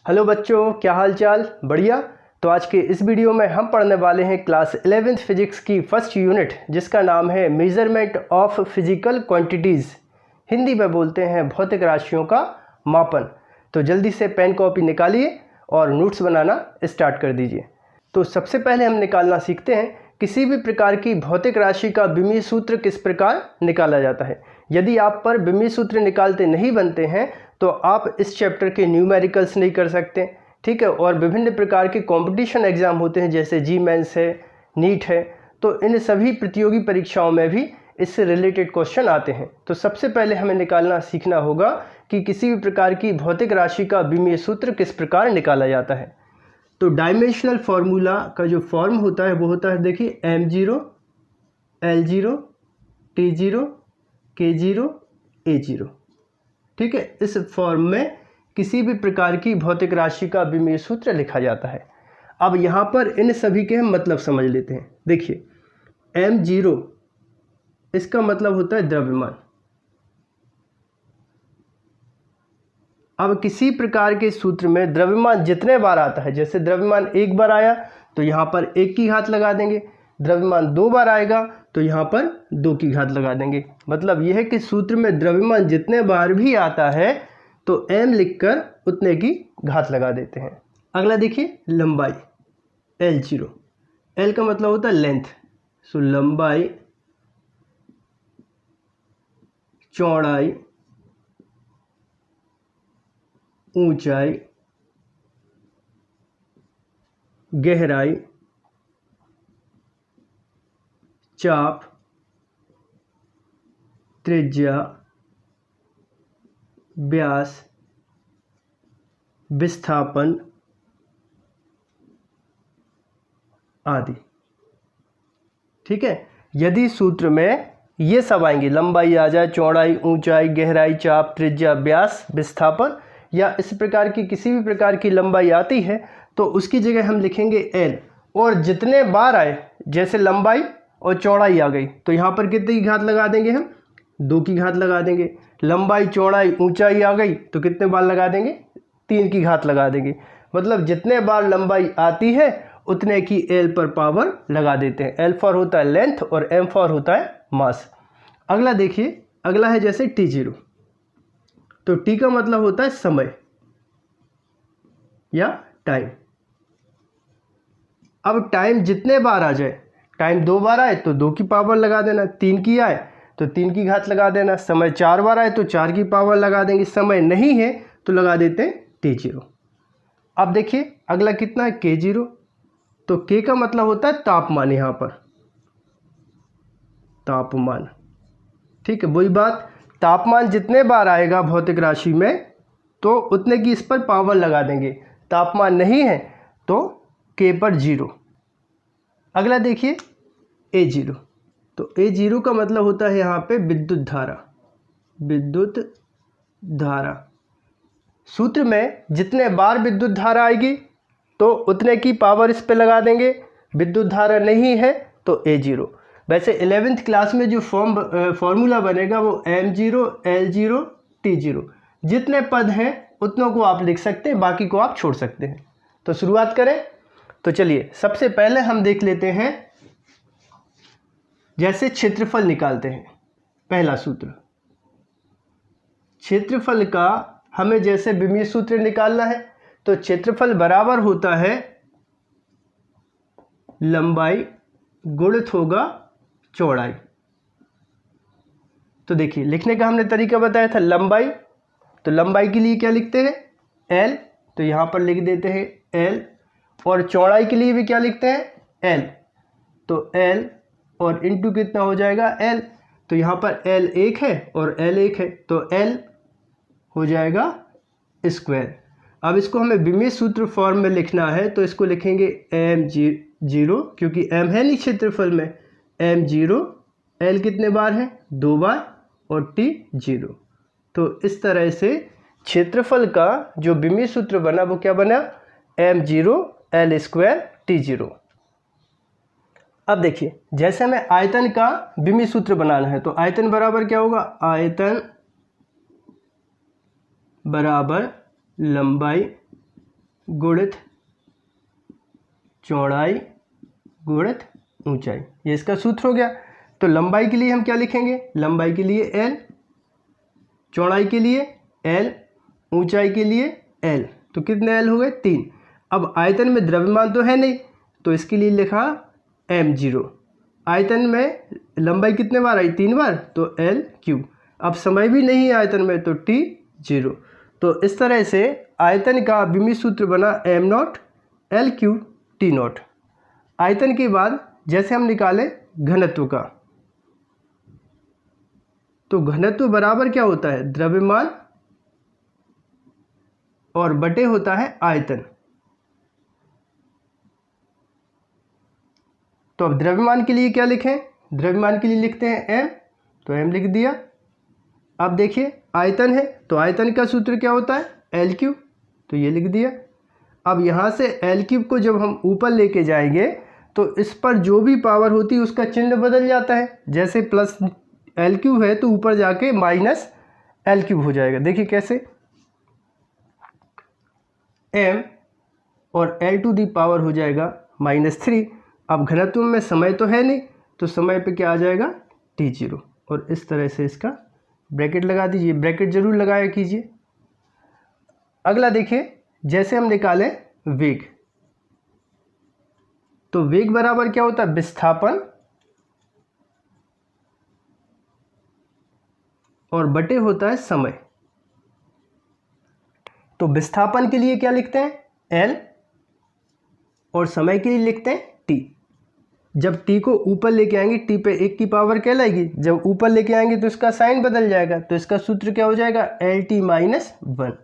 Hello बच्चों, क्या हाल चाल? बढ़िया। तो आज के इस वीडियो में हम पढ़ने वाले हैं क्लास 11th फिजिक्स की फर्स्ट यूनिट, जिसका नाम है measurement of physical quantities. Hindi में बोलते हैं भौतिक राशियों का मापन। तो जल्दी से पेन कॉपी निकालिए और नोट्स बनाना स्टार्ट कर दीजिए। तो सबसे पहले हम निकालना सीखते हैं किसी भी प्रकार की भौतिक राशि का विमीय सूत्र किस प्रकार निकाला जाता है। यदि आप पर विमीय सूत्र निकालते नहीं बनते हैं तो आप इस चैप्टर के न्यूमेरिकल्स नहीं कर सकते, ठीक है। और विभिन्न प्रकार के कंपटीशन एग्ज़ाम होते हैं, जैसे जी मेंस है, नीट है, तो इन सभी प्रतियोगी परीक्षाओं में भी इससे रिलेटेड क्वेश्चन आते हैं। तो सबसे पहले हमें निकालना सीखना होगा कि किसी भी प्रकार की भौतिक राशि का विमीय सूत्र किस प्रकार निकाला जाता है। तो डायमेंशनल फार्मूला का जो फॉर्म होता है वो होता है, देखिए, m0 l0 t0 k0 a0, ठीक है। इस फॉर्म में किसी भी प्रकार की भौतिक राशि का विमीय सूत्र लिखा जाता है। अब यहाँ पर इन सभी के हम मतलब समझ लेते हैं। देखिए, m0 इसका मतलब होता है द्रव्यमान। अब किसी प्रकार के सूत्र में द्रव्यमान जितने बार आता है, जैसे द्रव्यमान एक बार आया तो यहाँ पर 1 की घात लगा देंगे, द्रव्यमान 2 बार आएगा तो यहाँ पर 2 की घात लगा देंगे। मतलब यह है कि सूत्र में द्रव्यमान जितने बार भी आता है तो m लिखकर उतने की घात लगा देते हैं। अगला देखिए, लंबाई l0, l का मतलब होता है लेंथ। सो लंबाई, चौड़ाई, ऊंचाई, गहराई, चाप, त्रिज्या, व्यास, विस्थापन आदि, ठीक है। यदि सूत्र में ये सब आएंगे, लंबाई आ जाए, चौड़ाई, ऊंचाई, गहराई, चाप, त्रिज्या, व्यास, विस्थापन, या इस प्रकार की किसी भी प्रकार की लंबाई आती है तो उसकी जगह हम लिखेंगे l। और जितने बार आए, जैसे लंबाई और चौड़ाई आ गई तो यहाँ पर कितने की घात लगा देंगे हम? 2 की घात लगा देंगे। लंबाई, चौड़ाई, ऊंचाई आ गई तो कितने बार लगा देंगे? 3 की घात लगा देंगे। मतलब जितने बार लंबाई आती है उतने की l पर पावर लगा देते हैं। l फॉर होता है लेंथ और m फॉर होता है मास। अगला देखिए, अगला है जैसे t0। तो t का मतलब होता है समय या टाइम। अब टाइम जितने बार आ जाए, टाइम 2 बार आए तो 2 की पावर लगा देना, 3 की आए तो 3 की घात लगा देना, समय 4 बार आए तो 4 की पावर लगा देंगे, समय नहीं है तो लगा देते हैं t0। अब देखिए अगला कितना है, k0। तो k का मतलब होता है तापमान, यहाँ पर तापमान, ठीक है। वही बात, तापमान जितने बार आएगा भौतिक राशि में तो उतने की इस पर पावर लगा देंगे। तापमान नहीं है तो k पर 0। अगला देखिए a0। तो a0 का मतलब होता है यहाँ पे विद्युत धारा। विद्युत धारा, सूत्र में जितने बार विद्युत धारा आएगी तो उतने की पावर इस पे लगा देंगे। विद्युत धारा नहीं है तो a0। वैसे 11th क्लास में जो फॉर्मूला बनेगा वो m0 l0 t0, जितने पद हैं उतनों को आप लिख सकते हैं, बाकी को आप छोड़ सकते हैं। तो शुरुआत करें। तो चलिए सबसे पहले हम देख लेते हैं, जैसे क्षेत्रफल निकालते हैं। पहला सूत्र, क्षेत्रफल का हमें जैसे विमीय सूत्र निकालना है तो क्षेत्रफल बराबर होता है लंबाई गुणित होगा चौड़ाई। तो देखिए लिखने का हमने तरीका बताया था, लंबाई, तो लंबाई के लिए क्या लिखते हैं? l, तो यहाँ पर लिख देते हैं l। और चौड़ाई के लिए भी क्या लिखते हैं? l, तो l और इंटू कितना हो जाएगा? l। तो यहाँ पर l 1 है और l 1 है तो l हो जाएगा स्क्वायर। अब इसको हमें विमीय सूत्र फॉर्म में लिखना है तो इसको लिखेंगे m0, क्योंकि m है नहीं क्षेत्रफल में, m0, l कितने बार है? 2 बार, और t0। तो इस तरह से क्षेत्रफल का जो विमीय सूत्र बना वो क्या बना? m0 l² t0। अब देखिए, जैसे हमें आयतन का विमीय सूत्र बनाना है तो आयतन बराबर क्या होगा? आयतन बराबर लंबाई गुणित चौड़ाई गुणित ऊंचाई, ये इसका सूत्र हो गया। तो लंबाई के लिए हम क्या लिखेंगे, लंबाई के लिए L, चौड़ाई के लिए L, ऊंचाई के लिए L। तो कितने L हो गए, 3। अब आयतन में द्रव्यमान तो है नहीं, तो इसके लिए लिखा m0। आयतन में लंबाई कितने बार आई, 3 बार, तो L3। अब समय भी नहीं है आयतन में, तो T0। तो इस तरह से आयतन का विमित सूत्र बना m0 L3 T0। आयतन के बाद जैसे हम निकालें घनत्व का, तो घनत्व बराबर क्या होता है, द्रव्यमान और बटे होता है आयतन। तो अब द्रव्यमान के लिए क्या लिखें, द्रव्यमान के लिए लिखते हैं m, तो m लिख दिया। अब देखिए आयतन है, तो आयतन का सूत्र क्या होता है, L3, तो ये लिख दिया। अब यहाँ से L3 को जब हम ऊपर लेके जाएंगे तो इस पर जो भी पावर होती है उसका चिन्ह बदल जाता है। जैसे प्लस L3 है तो ऊपर जाके माइनस L3 हो जाएगा। देखिए कैसे, m और L⁻⁴ हो जाएगा -3। अब घनत्व में समय तो है नहीं, तो समय पे क्या आ जाएगा, T0। और इस तरह से इसका ब्रैकेट लगा दीजिए, ब्रैकेट जरूर लगाया कीजिए। अगला देखिए, जैसे हम निकालें वेग, तो वेग बराबर क्या होता है, विस्थापन और बटे होता है समय। तो विस्थापन के लिए क्या लिखते हैं, L, और समय के लिए लिखते हैं T। जब T को ऊपर लेके आएंगे, T पे 1 की पावर कहलाएगी, जब ऊपर लेके आएंगे तो इसका साइन बदल जाएगा, तो इसका सूत्र क्या हो जाएगा, L⁻⁻1।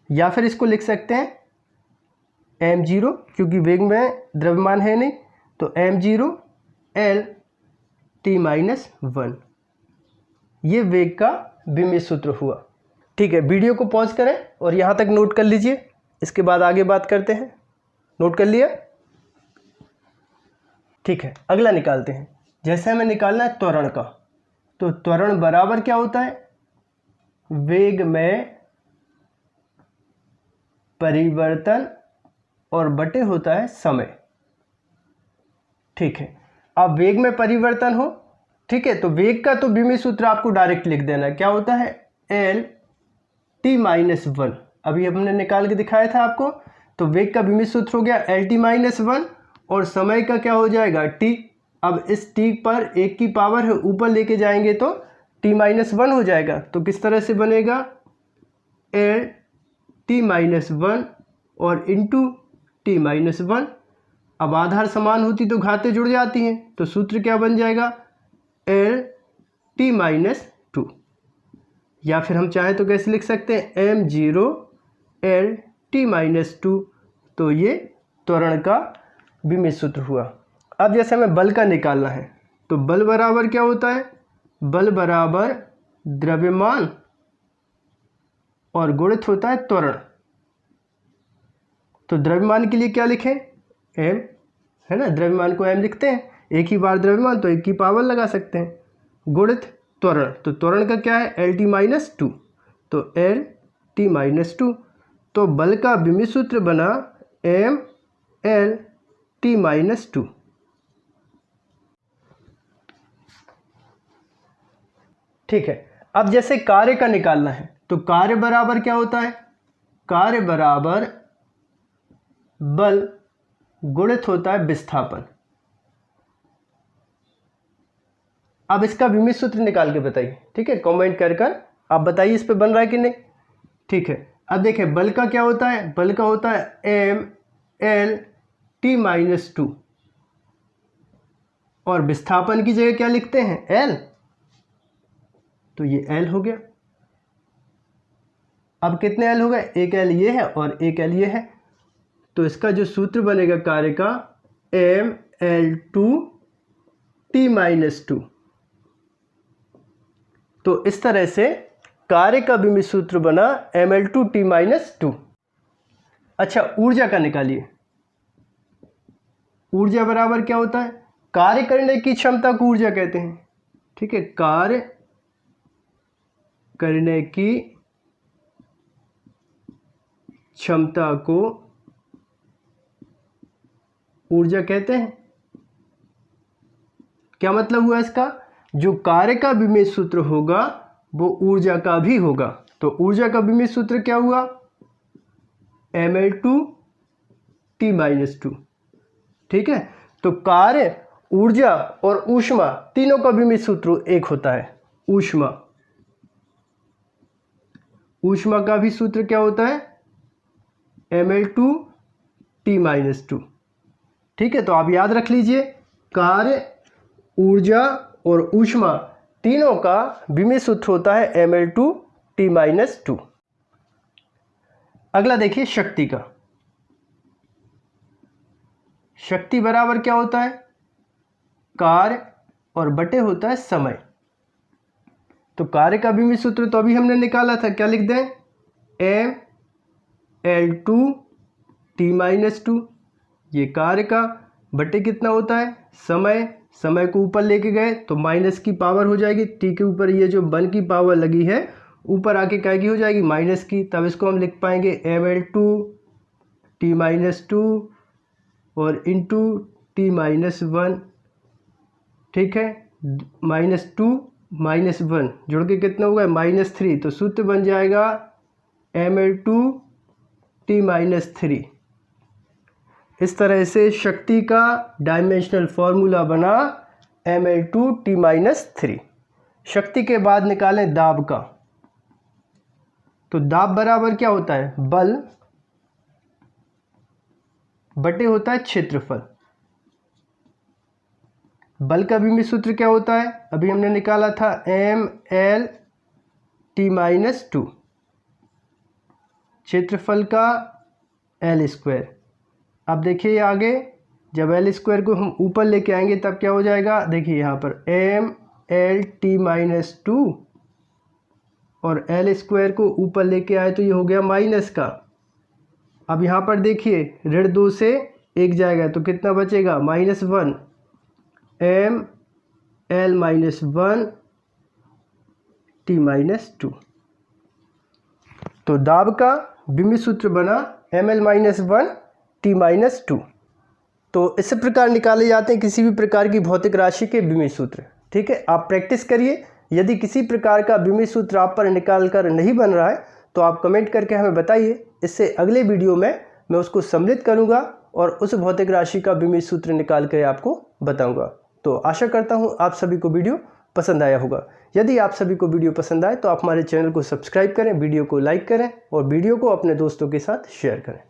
या फिर इसको लिख सकते हैं m0, क्योंकि वेग में द्रव्यमान है नहीं, तो m0 L⁻⁻1। ये वेग का विमित सूत्र हुआ। ठीक है, वीडियो को पॉज करें और यहाँ तक नोट कर लीजिए, इसके बाद आगे बात करते हैं। नोट कर लिया, ठीक है। अगला निकालते हैं। जैसे हमें निकालना है त्वरण का, तो त्वरण बराबर क्या होता है, वेग में परिवर्तन और बटे होता है समय। ठीक है, अब वेग में परिवर्तन हो, ठीक है, तो वेग का तो विमित सूत्र आपको डायरेक्ट लिख देना है, क्या होता है, L⁻⁻1। अभी हमने निकाल के दिखाया था आपको। तो वेग का विमित सूत्र हो गया L⁻⁻1 और समय का क्या हो जाएगा, T। अब इस T पर 1 की पावर है, ऊपर लेके जाएंगे तो T-1 हो जाएगा। तो किस तरह से बनेगा, L⁻⁻1 और इंटू T-1। अब आधार समान होती तो घातें जुड़ जाती हैं, तो सूत्र क्या बन जाएगा, L⁻⁻2। या फिर हम चाहें तो कैसे लिख सकते हैं, m0 L⁻⁻2। तो ये त्वरण का विमित सूत्र हुआ। अब जैसे हमें बल का निकालना है, तो बल बराबर क्या होता है, बल बराबर द्रव्यमान और गुणित होता है त्वरण। तो द्रव्यमान के लिए क्या लिखें, m, है ना, द्रव्यमान को m लिखते हैं, एक ही बार द्रव्यमान तो 1 की पावर लगा सकते हैं, गुणित त्वरण। तो त्वरण का क्या है, L⁻⁻2, तो L⁻⁻2। तो बल का विमित सूत्र बना mL⁻⁻2। ठीक है, अब जैसे कार्य का निकालना है, तो कार्य बराबर क्या होता है, कार्य बराबर बल गुणित होता है विस्थापन। अब इसका विमित सूत्र निकाल के बताइए, ठीक है, कमेंट कर आप बताइए इस पे बन रहा है कि नहीं। ठीक है, अब देखें बल का क्या होता है, बल का होता है mL⁻⁻2 और विस्थापन की जगह क्या लिखते हैं, L। तो ये L हो गया। अब कितने L हो गए, एक L ये है और एक L ये है। तो इसका जो सूत्र बनेगा कार्य का, mL2T-2। तो इस तरह से कार्य का विमित सूत्र बना mL2T-2। अच्छा, ऊर्जा का निकालिए। ऊर्जा बराबर क्या होता है, कार्य करने की क्षमता को ऊर्जा कहते हैं। ठीक है, कार्य करने की क्षमता को ऊर्जा कहते हैं। क्या मतलब हुआ इसका? जो कार्य का विमेय सूत्र होगा वो ऊर्जा का भी होगा। तो ऊर्जा का विमेय सूत्र क्या हुआ? ml2 T-2। ठीक है, तो कार्य, ऊर्जा और ऊष्मा तीनों का विमेय सूत्र एक होता है। ऊष्मा का भी सूत्र क्या होता है? ml2 T-2। ठीक है, तो आप याद रख लीजिए, कार्य, ऊर्जा और ऊष्मा तीनों का विमेय सूत्र होता है ml2 T-2। अगला देखिए शक्ति का। शक्ति बराबर क्या होता है? कार्य और बटे होता है समय। तो कार्य का विमेय सूत्र तो अभी हमने निकाला था, क्या लिख दें? ml2 T-2। ये कार्य का, बटे कितना होता है? समय को ऊपर लेके गए तो माइनस की पावर हो जाएगी, टी के ऊपर ये जो 1 की पावर लगी है ऊपर आके क्या की हो जाएगी? माइनस की। तब इसको हम लिख पाएंगे ml2 T-2 और इंटू T-1। ठीक है, -2 -1 जुड़ के कितना होगा? -3। तो सूत्र बन जाएगा ml2 T-3। इस तरह से शक्ति का डायमेंशनल फॉर्मूला बना ml2 T-3। शक्ति के बाद निकालें दाब का। तो दाब बराबर क्या होता है? बल बटे होता है क्षेत्रफल। बल का विमेय सूत्र क्या होता है? अभी हमने निकाला था ml/T-2, क्षेत्रफल का L²। अब देखिए आगे, जब L² को हम ऊपर लेके आएंगे तब क्या हो जाएगा? देखिए यहाँ पर ml/T-2 और L² को ऊपर लेके आए तो ये हो गया माइनस का। अब यहाँ पर देखिए ऋण 2 से 1 जाएगा तो कितना बचेगा? -1 ml-1 T-2। तो दाब का विमेय सूत्र बना ml-1 T-2। तो इस प्रकार निकाले जाते हैं किसी भी प्रकार की भौतिक राशि के विमेय सूत्र। ठीक है, आप प्रैक्टिस करिए। यदि किसी प्रकार का विमेय सूत्र आप पर निकाल कर नहीं बन रहा है तो आप कमेंट करके हमें बताइए। इससे अगले वीडियो में मैं उसको सम्मिलित करूंगा और उस भौतिक राशि का विमेय सूत्र निकाल कर आपको बताऊंगा। तो आशा करता हूं आप सभी को वीडियो पसंद आया होगा। यदि आप सभी को वीडियो पसंद आए तो आप हमारे चैनल को सब्सक्राइब करें, वीडियो को लाइक करें और वीडियो को अपने दोस्तों के साथ शेयर करें।